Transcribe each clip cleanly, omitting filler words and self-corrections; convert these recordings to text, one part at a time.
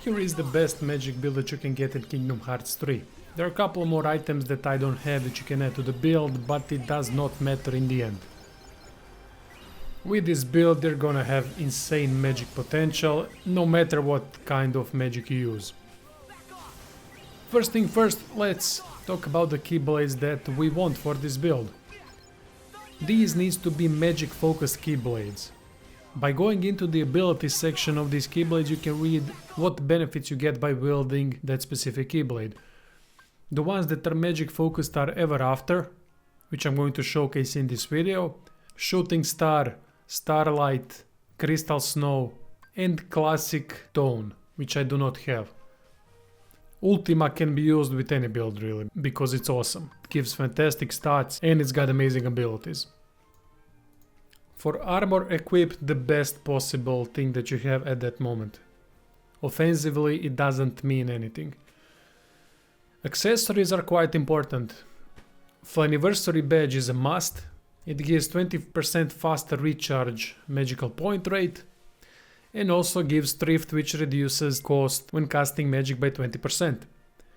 Here is the best magic build that you can get in Kingdom Hearts 3. There are a couple more items that I don't have that you can add to the build, but it does not matter in the end. With this build they're gonna have insane magic potential, no matter what kind of magic you use. First thing first, let's talk about the keyblades that we want for this build. These needs to be magic focused keyblades. By going into the abilities section of these keyblades you can read what benefits you get by wielding that specific keyblade. The ones that are magic focused are Ever After, which I'm going to showcase in this video, Shooting Star, Starlight, Crystal Snow and Classic Tone, which I do not have. Ultima can be used with any build really, because it's awesome. It gives fantastic stats and it's got amazing abilities. For armor, equip the best possible thing that you have at that moment. Offensively, it doesn't mean anything. Accessories are quite important. Flaniversary badge is a must. It gives 20% faster recharge magical point rate and also gives thrift, which reduces cost when casting magic by 20%.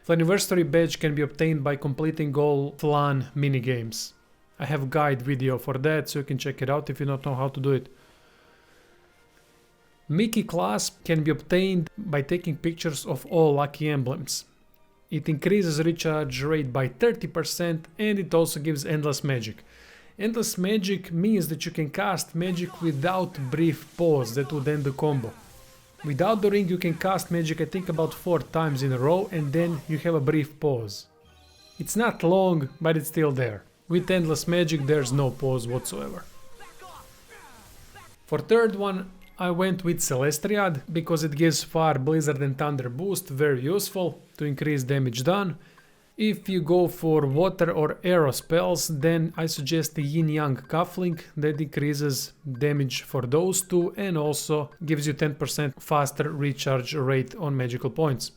Flaniversary badge can be obtained by completing all Flan minigames. I have a guide video for that, so you can check it out if you don't know how to do it. Mickey clasp can be obtained by taking pictures of all lucky emblems. It increases recharge rate by 30% and it also gives endless magic. Endless magic means that you can cast magic without brief pause that would end the combo. Without the ring you can cast magic I think about 4 times in a row and then you have a brief pause. It's not long, but it's still there. With endless magic there's no pause whatsoever. For third one I went with Celestriad because it gives Fire, Blizzard and Thunder boost, very useful to increase damage done. If you go for water or arrow spells then I suggest the Yin Yang Cufflink that increases damage for those two and also gives you 10% faster recharge rate on magical points.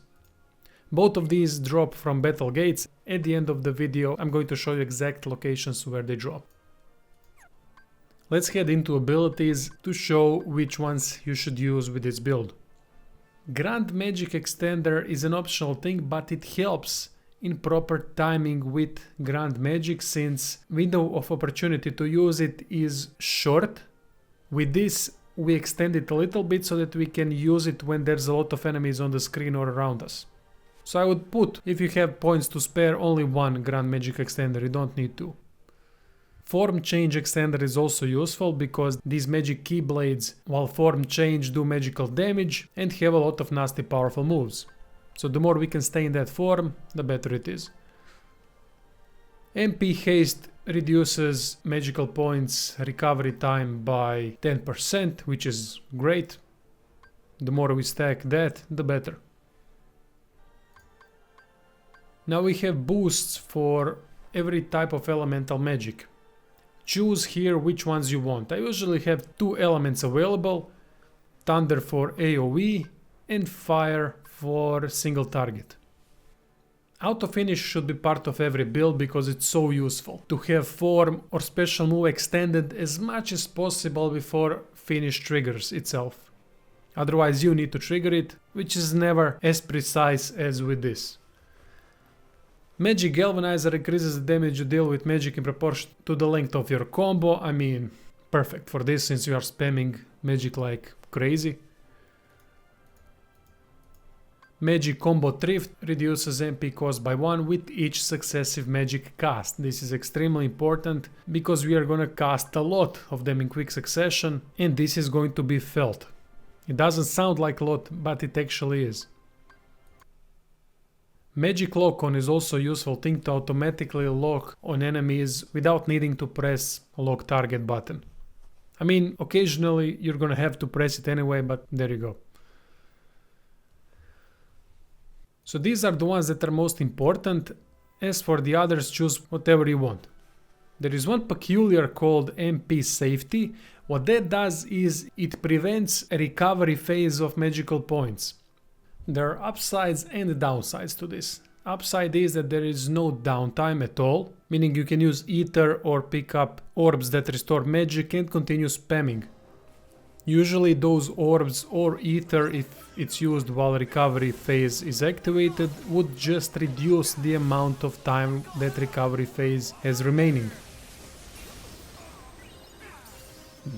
Both of these drop from battle gates. At the end of the video I'm going to show you exact locations where they drop. Let's head into abilities to show which ones you should use with this build. Grand Magic Extender is an optional thing, but it helps in proper timing with Grand Magic since window of opportunity to use it is short. With this we extend it a little bit so that we can use it when there's a lot of enemies on the screen or around us. So I would put, if you have points to spare, only one Grand Magic Extender, you don't need two. Form Change Extender is also useful because these magic keyblades, while form change, do magical damage and have a lot of nasty powerful moves. So the more we can stay in that form, the better it is. MP Haste reduces magical points recovery time by 10%, which is great. The more we stack that, the better. Now we have boosts for every type of elemental magic. Choose here which ones you want. I usually have 2 elements available, Thunder for AoE and Fire for single target. Auto finish should be part of every build because it's so useful to have form or special move extended as much as possible before finish triggers itself. Otherwise you need to trigger it, which is never as precise as with this. Magic Galvanizer increases the damage you deal with magic in proportion to the length of your combo. I mean, perfect for this since you are spamming magic like crazy. Magic Combo Thrift reduces MP cost by 1 with each successive magic cast. This is extremely important because we are gonna cast a lot of them in quick succession and this is going to be felt. It doesn't sound like a lot, but it actually is. Magic Lock On is also a useful thing to automatically lock on enemies without needing to press Lock Target button. I mean, occasionally you're gonna have to press it anyway, but there you go. So these are the ones that are most important. As for the others, choose whatever you want. There is one peculiar called MP Safety. What that does is it prevents a recovery phase of magical points. There are upsides and downsides to this. Upside is that there is no downtime at all, meaning you can use Ether or pick up orbs that restore magic and continue spamming. Usually those orbs or ether, if it's used while recovery phase is activated, would just reduce the amount of time that recovery phase has remaining.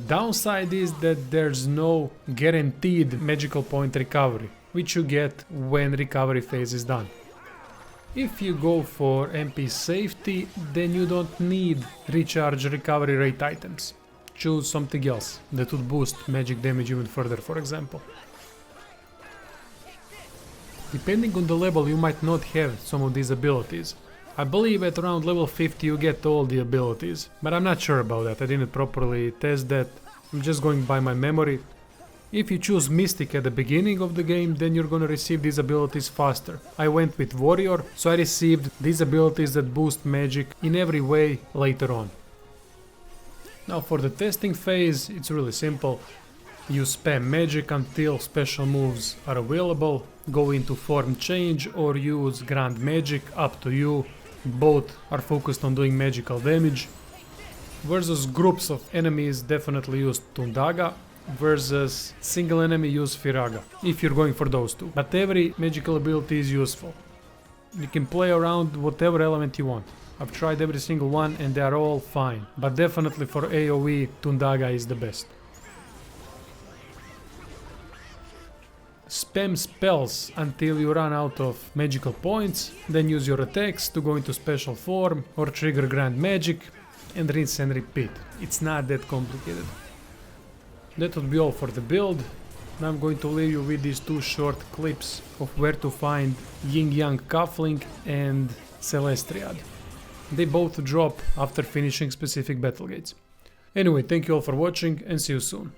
Downside is that there's no guaranteed magical point recovery, which you get when recovery phase is done. If you go for MP safety, then you don't need recharge recovery rate items. Choose something else that would boost magic damage even further, for example. Depending on the level, you might not have some of these abilities. I believe at around level 50 you get all the abilities, but I'm not sure about that. I didn't properly test that. I'm just going by my memory. If you choose Mystic at the beginning of the game, then you're gonna receive these abilities faster. I went with Warrior, so I received these abilities that boost magic in every way later on. Now for the testing phase, it's really simple. You spam magic until special moves are available, go into form change or use grand magic, up to you. Both are focused on doing magical damage. Versus groups of enemies, definitely use Tundaga. Versus single enemy, use Firaga, if you're going for those two. But every magical ability is useful. You can play around whatever element you want. I've tried every single one and they are all fine. But definitely for AoE, Tundaga is the best. Spam spells until you run out of magical points, then use your attacks to go into special form or trigger grand magic and rinse and repeat. It's not that complicated. That would be all for the build. Now I'm going to leave you with these two short clips of where to find Yin Yang Cufflink and Celestriad. They both drop after finishing specific battle gates. Anyway, thank you all for watching and see you soon.